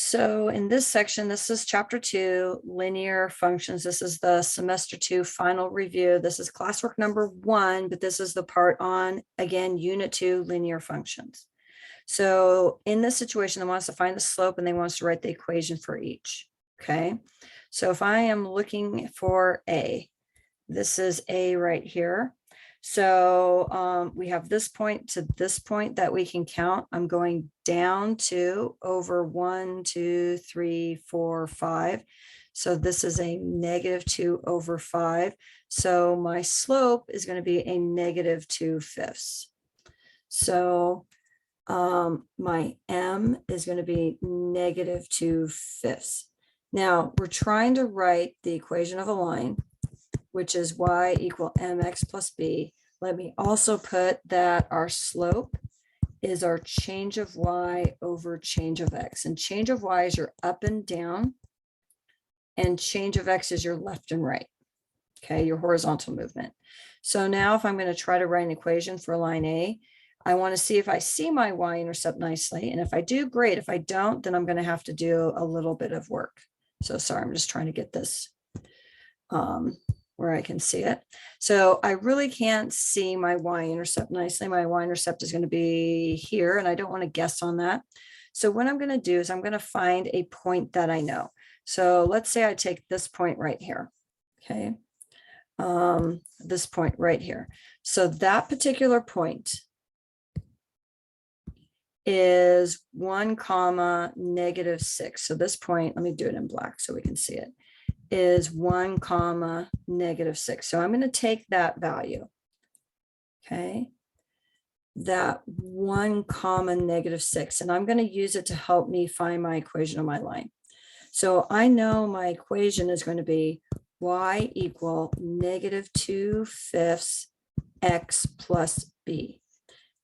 So in this section, this is chapter 2, linear functions. This is the semester 2 final review. This is classwork number 1, but this is the part on, again, unit 2, linear functions. So in this situation, they want us to find the slope and they want us to write the equation for each. Okay. So if I am looking for A, this is A right here. So we have this point to this point that we can count. I'm going down to over 1, 2, 3, 4, 5. So this is a -2 over 5. So my slope is going to be a -2/5. So my M is going to be -2/5. Now we're trying to write the equation of a line, which is y equal mx plus b. Let me also put that our slope is our change of y over change of x. And change of y is your up and down, and change of x is your left and right. Okay, your horizontal movement. So now if I'm going to try to write an equation for line A, I want to see if I see my y-intercept nicely. And if I do, great. If I don't, then I'm going to have to do a little bit of work. So sorry, I'm just trying to get this where I can see it. So I really can't see my y-intercept nicely. My y-intercept is going to be here, and I don't want to guess on that. So what I'm going to do is I'm going to find a point that I know. So let's say I take this point right here. Okay. This point right here. So that particular point is 1, -6. So this point, let me do it in black so we can see it, is 1, -6. So I'm going to take that value. Okay. That 1, -6, and I'm going to use it to help me find my equation of my line. So I know my equation is going to be y equal -2/5 x plus b.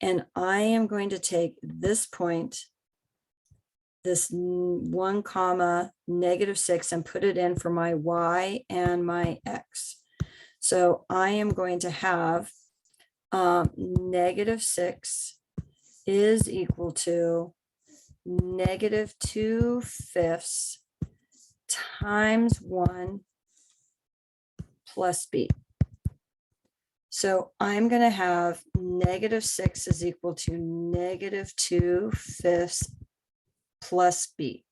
And I am going to take this point, this 1, -6, and put it in for my y and my x. So I am going to have -6 is equal to -2/5 times 1 plus b. So I'm going to have -6 is equal to -2/5 plus b.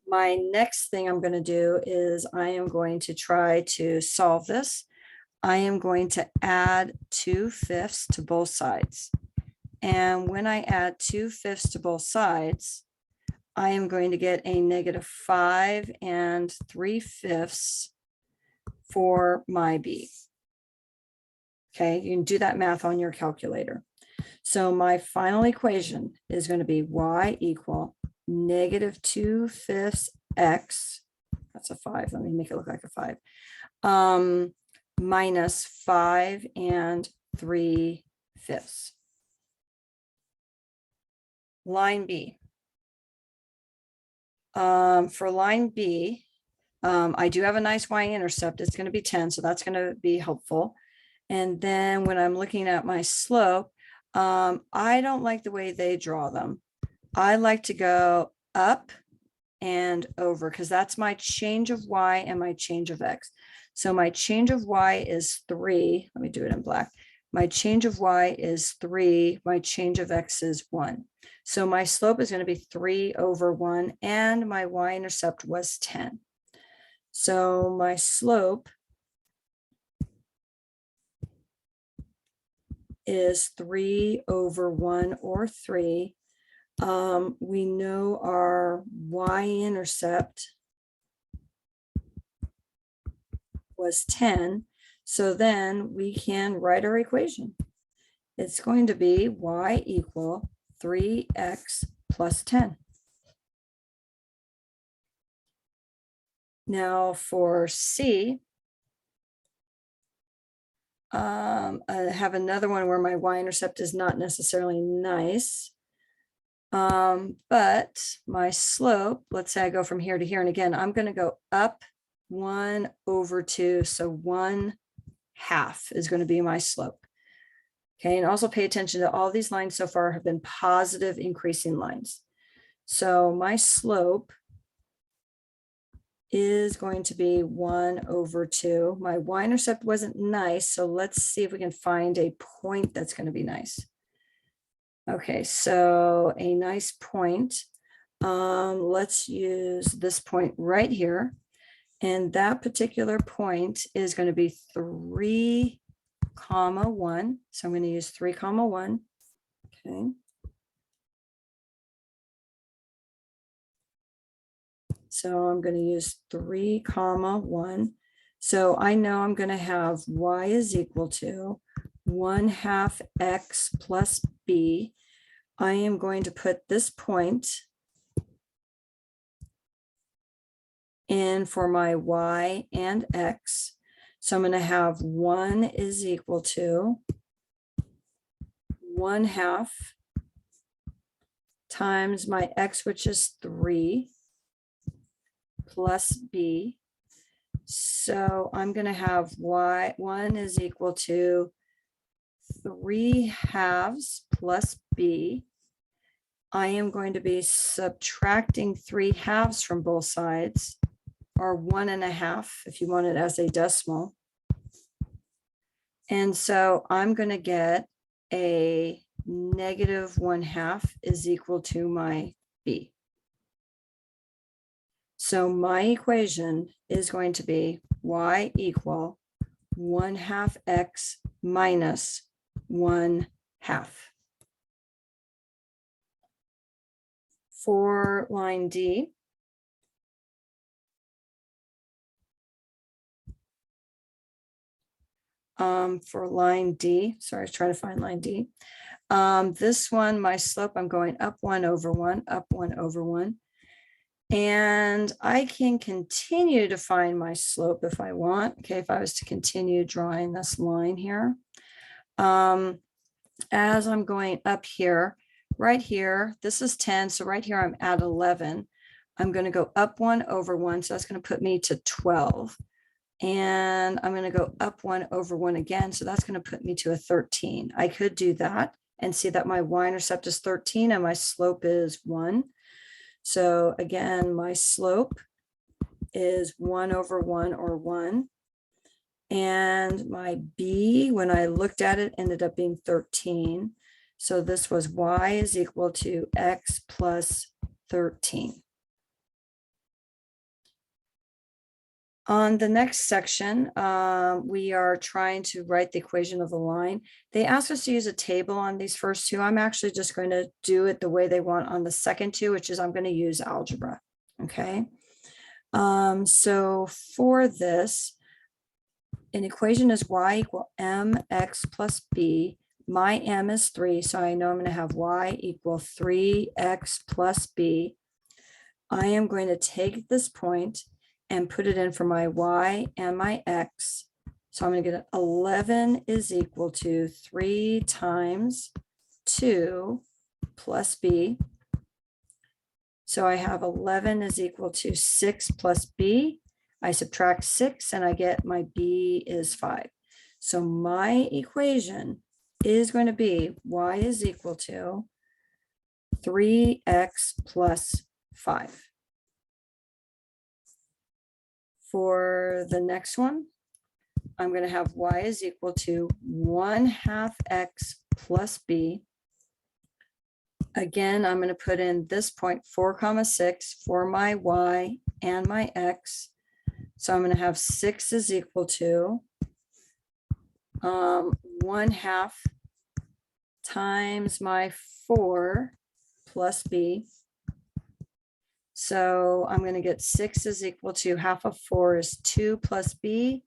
My next thing I'm going to do is I am going to try to solve this. I am going to add 2/5 to both sides. And when I add 2/5 to both sides, I am going to get a -5 3/5 for my b. Okay, you can do that math on your calculator. So my final equation is going to be y equal -2/5 x, that's a 5, let me make it look like a 5, minus 5 3/5. Line B. For line B, I do have a nice y-intercept. It's going to be 10, so that's going to be helpful. And then when I'm looking at my slope, I don't like the way they draw them. I like to go up and over because that's my change of y and my change of x. So my change of y is 3. Let me do it in black. My change of y is 3. My change of x is 1. So my slope is going to be 3/1, and my y-intercept was 10. So my slope is 3/1 or 3. We know our y-intercept was 10. So then we can write our equation. It's going to be y equal 3x plus 10. Now for C, I have another one where my y-intercept is not necessarily nice. But my slope, let's say I go from here to here, and again, I'm going to go up 1/2. So 1/2 is going to be my slope. Okay, and also pay attention to all these lines so far have been positive increasing lines. So my slope is going to be 1/2. My y-intercept wasn't nice, so let's see if we can find a point that's going to be nice. Okay, so a nice point. Let's use this point right here. And that particular point is going to be 3, 1. So I'm going to use 3, 1. Okay. So I'm going to use 3, 1. So I know I'm going to have y is equal to 1/2 x plus b. I am going to put this point in for my y and x. So I'm going to have 1 is equal to 1/2 times my x, which is 3, plus b. So I'm going to have y1 is equal to 3/2 plus b. I am going to be subtracting 3/2 from both sides, or 1.5 if you want it as a decimal. And so I'm going to get a -1/2 is equal to my b. So my equation is going to be y equal 1/2 x minus 1/2. For line D, sorry, I was trying to find line D. This one, my slope, I'm going up 1/1, up 1/1. And I can continue to find my slope if I want. Okay, if I was to continue drawing this line here. As I'm going up here, right here, this is 10. So right here, I'm at 11. I'm going to go up 1/1. So that's going to put me to 12. And I'm going to go up 1/1 again. So that's going to put me to a 13. I could do that and see that my y-intercept is 13 and my slope is 1. So again, my slope is 1/1 or 1. And my b, when I looked at it, ended up being 13. So this was y is equal to x plus 13. On the next section, we are trying to write the equation of a line. They asked us to use a table on these first two. I'm actually just going to do it the way they want on the second two, which is I'm going to use algebra. Okay. So for this, an equation is y equal mx plus b. My m is 3, so I know I'm going to have y equal 3x plus b. I am going to take this point and put it in for my y and my x. So I'm going to get 11 is equal to 3 times 2 plus b. So I have 11 is equal to 6 plus b. I subtract 6 and I get my b is 5. So my equation is going to be y is equal to 3x plus 5. For the next one, I'm going to have y is equal to 1/2 x plus b. Again, I'm going to put in this point 4, 6 for my y and my x. So I'm going to have 6 is equal to 1/2 times my 4 plus b. So I'm going to get 6 is equal to 1/2 of 4 is 2 plus b.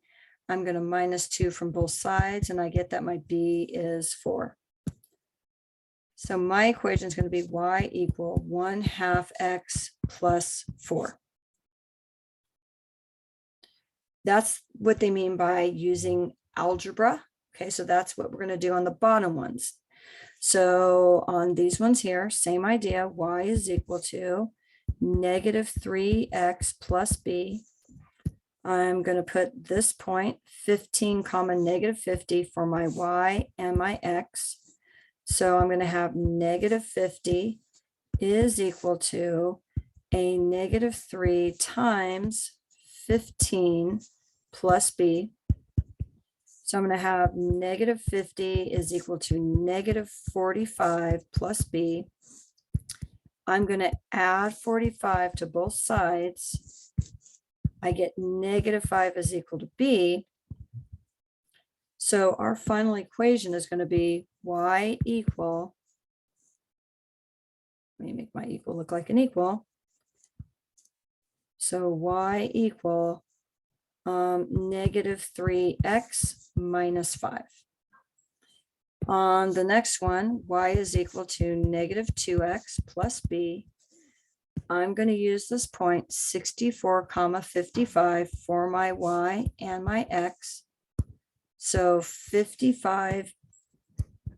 I'm going to minus 2 from both sides, and I get that my b is 4. So my equation is going to be y equal 1/2 x plus 4. That's what they mean by using algebra. Okay, so that's what we're going to do on the bottom ones. So on these ones here, same idea, y is equal to -3x plus b. I'm going to put this point 15, -50 for my y and my x. So I'm going to have -50 is equal to a -3 times 15 plus b. So I'm going to have -50 is equal to -45 plus b. I'm going to add 45 to both sides. I get -5 is equal to b. So our final equation is going to be y equal, let me make my equal look like an equal. So y equal -3x minus 5. On the next one, y is equal to -2x plus b. I'm going to use this point 64, 55 for my y and my x. So 55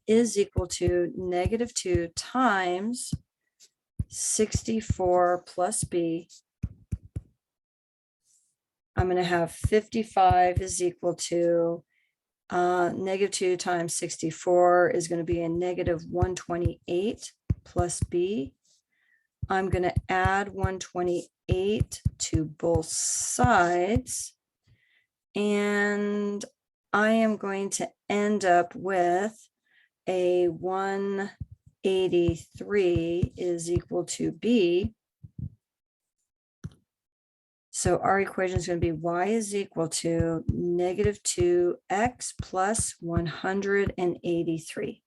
is equal to -2 times 64 plus b. I'm going to have 55 is equal to -2 times 64 is going to be a -128 plus b. I'm going to add 128 to both sides. And I am going to end up with a 183 is equal to b. So our equation is going to be y is equal to -2x plus 183.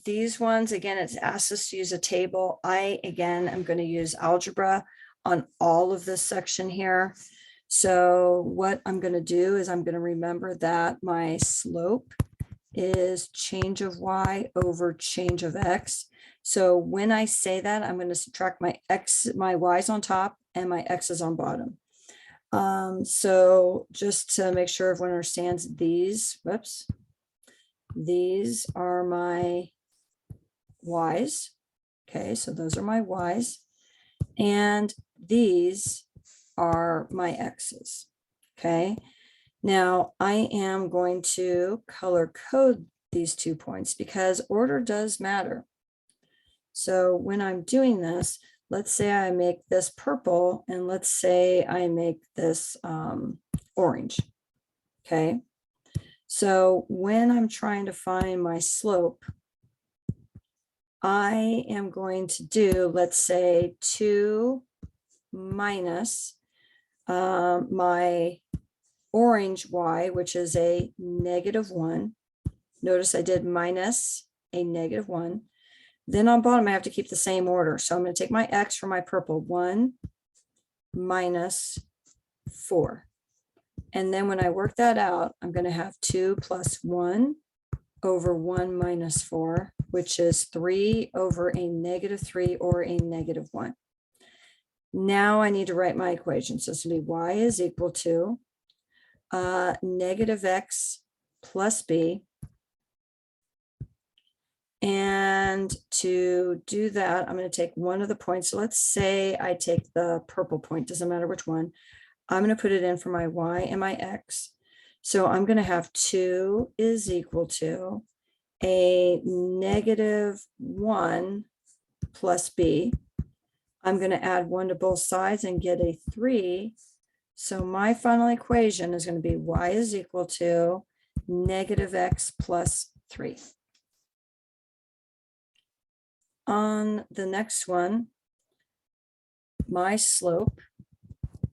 These ones, again, it's asked us to use a table. Again, I'm going to use algebra on all of this section here. So what I'm going to do is I'm going to remember that my slope is change of y over change of x. So when I say that, I'm going to subtract my y's on top and my x's on bottom. So just to make sure everyone understands these, these are my y's. Okay, so those are my y's. And these are my x's. Okay. Now I am going to color code these 2 points because order does matter. So when I'm doing this, let's say I make this purple and let's say I make this orange. Okay. So when I'm trying to find my slope, I am going to do, let's say 2 minus my orange y, which is a -1. Notice I did minus a -1. Then on bottom, I have to keep the same order. So I'm going to take my x for my purple, 1 minus 4. And then when I work that out, I'm going to have 2 plus 1 over 1 minus 4, which is 3 over a -3 or a -1. Now I need to write my equation. So it's going to be y is equal to -x plus b. And to do that, I'm going to take one of the points. So let's say I take the purple point, doesn't matter which one. I'm going to put it in for my y and my x. So I'm going to have 2 is equal to a -1 plus b. I'm going to add 1 to both sides and get a 3. So my final equation is going to be y is equal to -x plus 3. On the next one, my slope,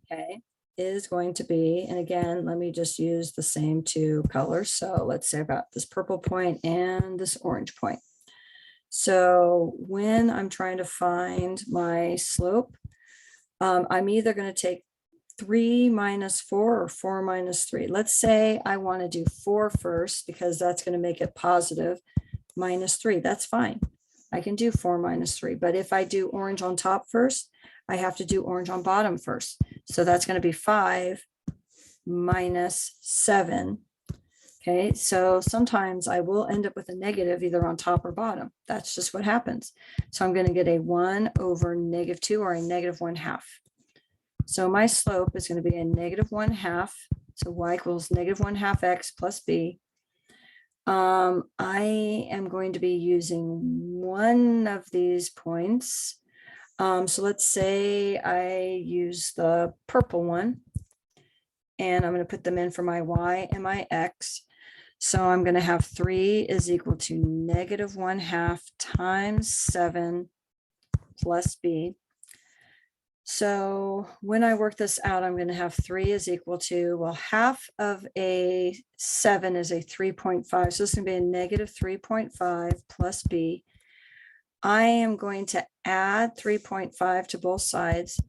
okay, is going to be, and again, let me just use the same 2 colors. So let's say about this purple point and this orange point. So when I'm trying to find my slope, I'm either going to take 3 minus 4 or 4 minus 3. Let's say I want to do 4 first because that's going to make it positive. -3, that's fine. I can do 4 minus 3. But if I do orange on top first, I have to do orange on bottom first. So that's going to be 5 minus 7. Okay, so sometimes I will end up with a negative either on top or bottom. That's just what happens. So I'm going to get a 1 over -2 or a -1/2. So my slope is going to be a -1/2. So y equals -1/2 x plus b. I am going to be using one of these points. So let's say I use the purple one, and I'm going to put them in for my y and my x. So I'm going to have 3 is equal to -1/2 times 7 plus b. So when I work this out, I'm going to have 3 is equal to, well, half of a 7 is a 3.5. So this is going to be a -3.5 plus b. I am going to add 3.5 to both sides.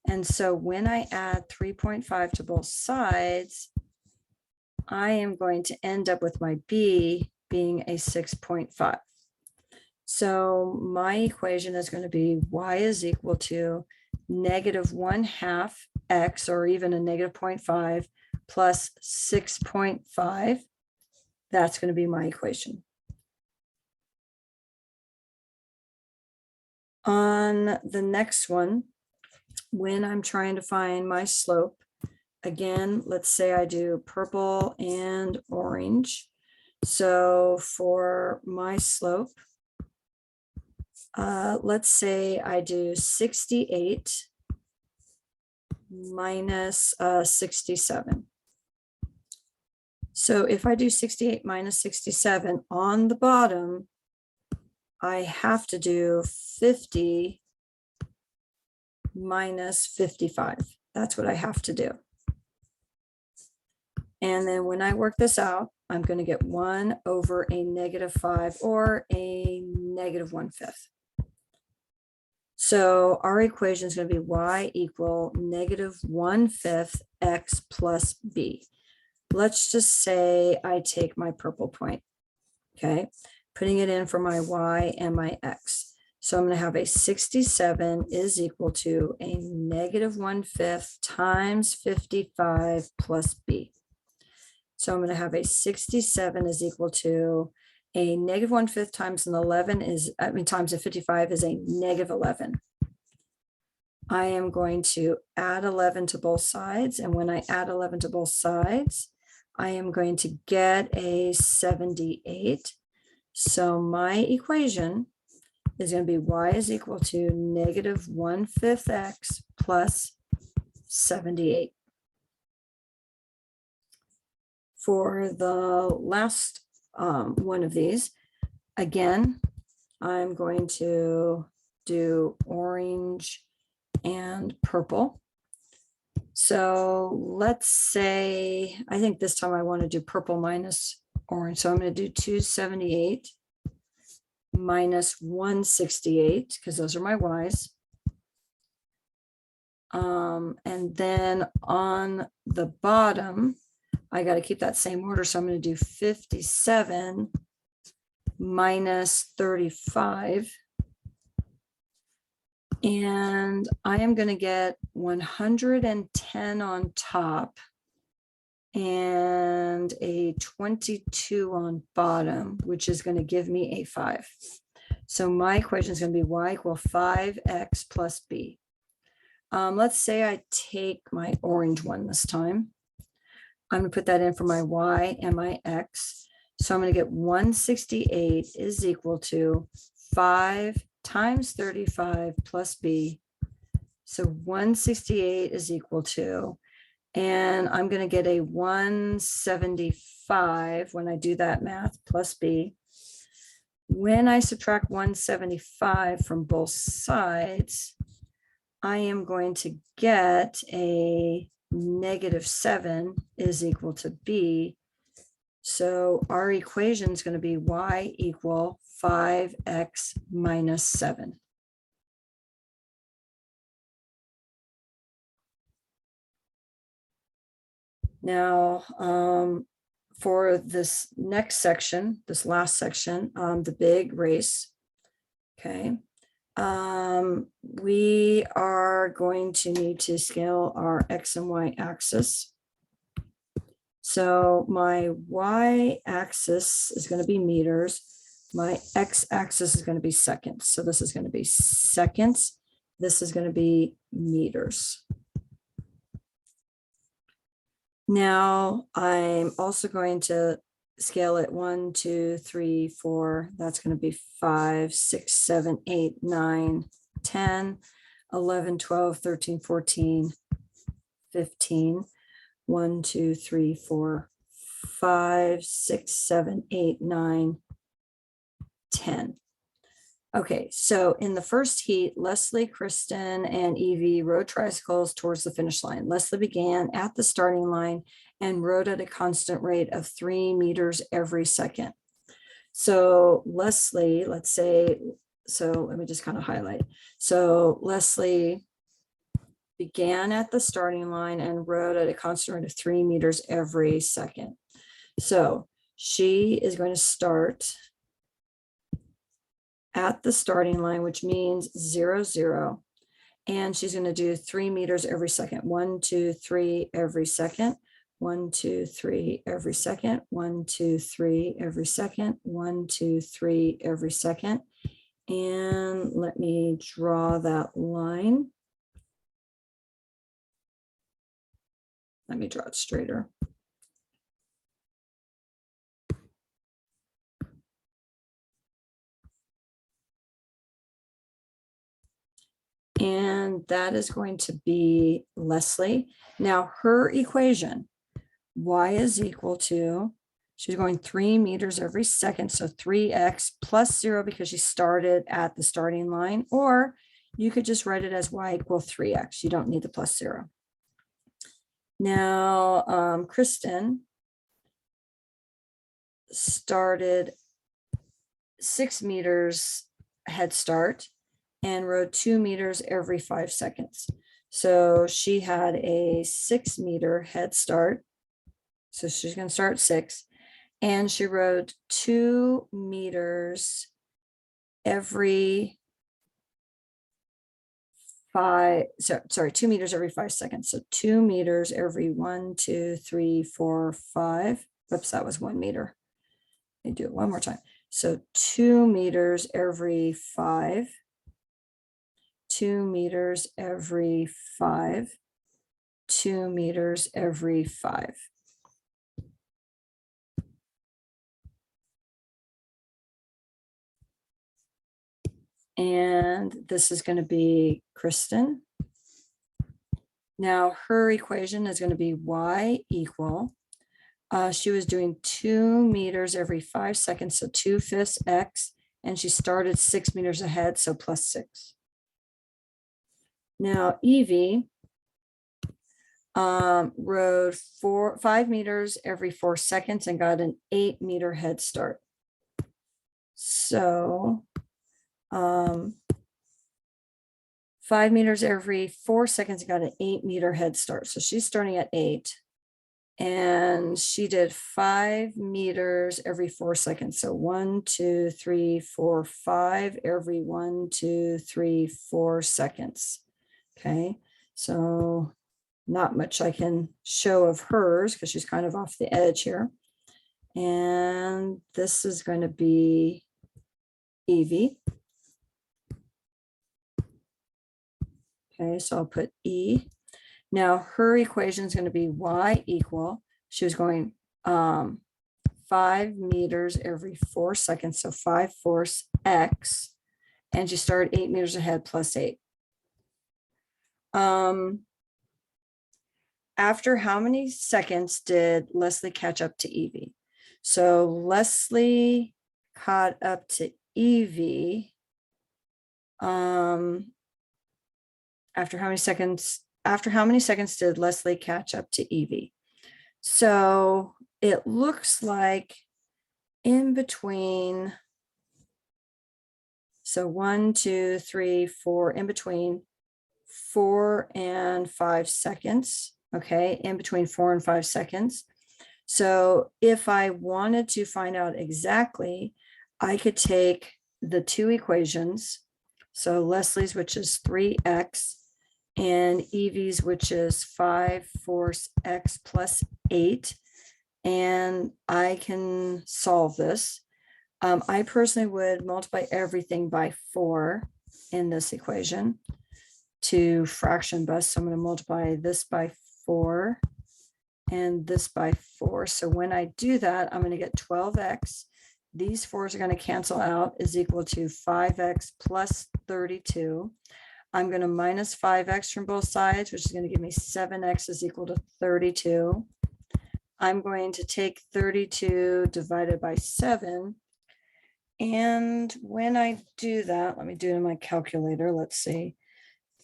And so when I add 3.5 to both sides, I am going to end up with my b being a 6.5. So my equation is going to be y is equal to -1/2 x, or even a -0.5, plus 6.5. That's going to be my equation. On the next one, when I'm trying to find my slope, again, let's say I do purple and orange. So for my slope, let's say I do 68 minus 67. So if I do 68 minus 67 on the bottom, I have to do 50 minus 55. That's what I have to do. And then when I work this out, I'm going to get 1 over a -5, or a -1/5. So our equation is going to be y equal -1/5 x plus b. Let's just say I take my purple point, okay, putting it in for my y and my x. So I'm going to have a 67 is equal to a -1/5 times 55 plus b. So I'm going to have a 67 is equal to a -1/5 times an 11 is, times a 55 is a -11. I am going to add 11 to both sides. And when I add 11 to both sides, I am going to get a 78. So my equation is going to be y is equal to -1/5 x plus 78. For the last one of these, again, I'm going to do orange and purple. So let's say, I think this time I want to do purple minus orange. So I'm going to do 278 minus 168, because those are my y's. And then on the bottom, I got to keep that same order. So I'm going to do 57 minus 35. And I am going to get 110 on top and a 22 on bottom, which is going to give me a 5. So my equation is going to be y equal 5x plus b. Let's say I take my orange one this time. I'm going to put that in for my y and my x. So I'm going to get 168 is equal to 5 times 35 plus b. So 168 is equal to, and I'm going to get a 175 when I do that math, plus b. When I subtract 175 from both sides, I am going to get a -7 is equal to b. So our equation is going to be y equal 5x minus 7. Now, for this next section, this last section, the big race, okay, we are going to need to scale our x and y axis. So my y axis is going to be meters. My x axis is going to be seconds. So this is going to be seconds. This is going to be meters. Now I'm also going to scale it 1, 2, 3, 4. That's going to be 5, 6, 7, 8, 9, 10, 11, 12, 13, 14, 15. 1, 2, 3, 4, 5, 6, 7, 8, 9, 10. Okay, so in the first heat, Leslie, Kristen, and Evie rode tricycles towards the finish line. Leslie began at the starting line and rode at a constant rate of 3 meters every second. So Leslie, let's say, so let me just kind of highlight. So Leslie began at the starting line and rode at a constant rate of 3 meters every second. So she is going to start at the starting line, which means 0, 0. And she's going to do 3 meters every second. 1, 2, 3 every second. 1, 2, 3 every second. 1, 2, 3 every second. 1, 2, 3 every second. And let me draw that line. Let me draw it straighter. And that is going to be Leslie. Now her equation, y is equal to, she's going 3 meters every second. So 3x plus 0 because she started at the starting line, or you could just write it as y equal 3x. You don't need the plus 0. Now, Kristen started 6 meters head start and rode 2 meters every 5 seconds. So she had a 6 meter head start. So she's going to start 6. And she rode 2 meters every 5, sorry, 2 meters every 5 seconds. So 2 meters every 1, 2, 3, 4, 5. Oops, that was 1 meter. Let me do it one more time. So 2 meters every 5. 2 meters every 5, 2 meters every 5. And this is going to be Kristen. Now her equation is going to be y equal. She was doing 2 meters every 5 seconds, so 2/5 x, and she started 6 meters ahead, so plus 6. Now Evie rode 5 meters every 4 seconds and got an 8 meter head start. So 5 meters every 4 seconds got an 8 meter head start. So she's starting at 8. And she did 5 meters every 4 seconds. So 1, 2, 3, 4, 5 every 1, 2, 3, 4 seconds. Okay, so not much I can show of hers because she's kind of off the edge here. And this is going to be Evie. Okay, so I'll put E. Now her equation is going to be y equal. She was going 5 meters every 4 seconds, so 5/4 x, and she started 8 meters ahead plus 8. After how many seconds did Leslie catch up to Evie? So Leslie caught up to Evie after how many seconds? After how many seconds did Leslie catch up to Evie? So it looks like in between, so 1, 2, 3, 4, in between 4 and 5 seconds. Okay, in between 4 and 5 seconds. So if I wanted to find out exactly, I could take the two equations. So Leslie's, which is 3x, and Evie's, which is 5/4 x plus 8. And I can solve this. I personally would multiply everything by 4 in this equation to fraction bust. So I'm going to multiply this by 4 and this by 4. So when I do that, I'm going to get 12x. These 4s are going to cancel out, is equal to 5x plus 32. I'm going to minus 5x from both sides, which is going to give me 7x is equal to 32. I'm going to take 32 divided by 7. And when I do that, let me do it in my calculator. Let's see.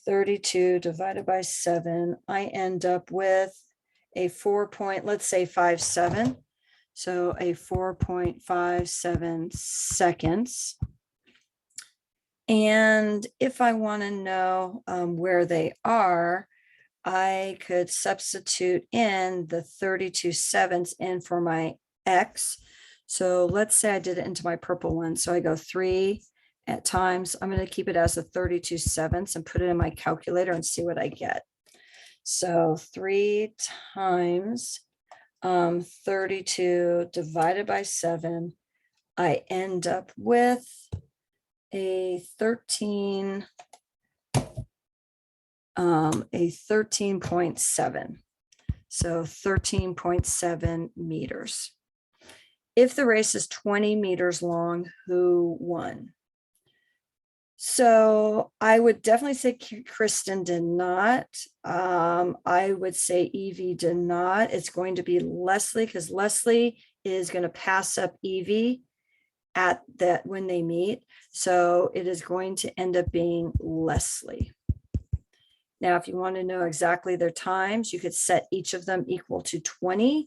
32 divided by 7, I end up with a 4.57. So a 4.57 seconds. And if I want to know where they are, I could substitute in the 32 sevenths in for my X. So let's say I did it into my purple one. So I go 3 at times. I'm going to keep it as a 32 sevenths and put it in my calculator and see what I get. So 3 times 32 divided by 7, I end up with a 13.7. So 13.7 meters. If the race is 20 meters long, who won? So I would definitely say Kristen did not. I would say Evie did not. It's going to be Leslie, because Leslie is going to pass up Evie at that when they meet. So it is going to end up being Leslie. Now, if you want to know exactly their times, you could set each of them equal to 20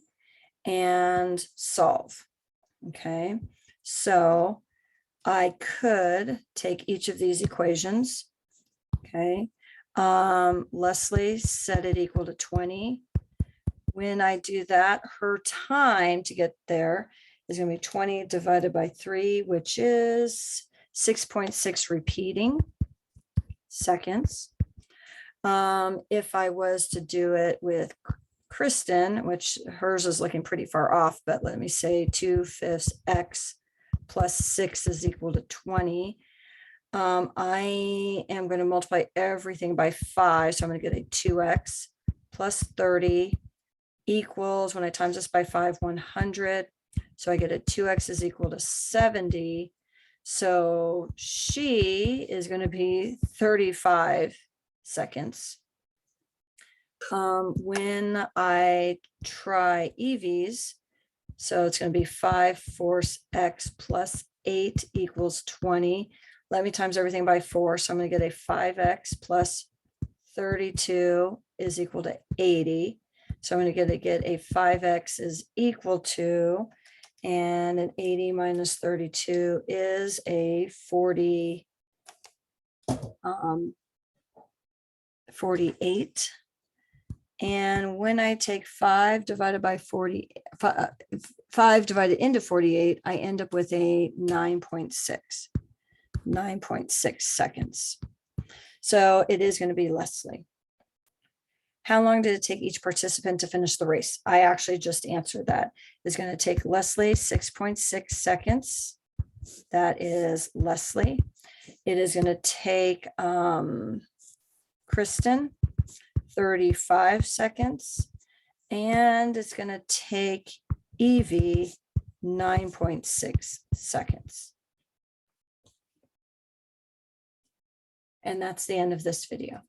and solve. Okay, so I could take each of these equations. Okay, Leslie set it equal to 20. When I do that, her time to get there is going to be 20 divided by 3, which is 6.6 repeating seconds. If I was to do it with Kristen, which hers is looking pretty far off, but let me say 2/5 x plus 6 is equal to 20. I am going to multiply everything by 5. So I'm going to get a 2x plus 30 equals, when I times this by 5, 100. So I get a 2x is equal to 70. So she is going to be 35 seconds. When I try Evie's, so it's going to be 5 force x plus 8 equals 20. Let me times everything by 4. So I'm going to get a 5x plus 32 is equal to 80. So I'm going to get a 5x is equal to, and an 80 minus 32 is a 48. And when I take 5 divided by 40, 5 divided into 48, I end up with a 9.6 seconds. So it is going to be Leslie. How long did it take each participant to finish the race? I actually just answered that. It's going to take Leslie 6.6 seconds. That is Leslie. It is going to take Kristen 35 seconds, and it's going to take Evie 9.6 seconds. And that's the end of this video.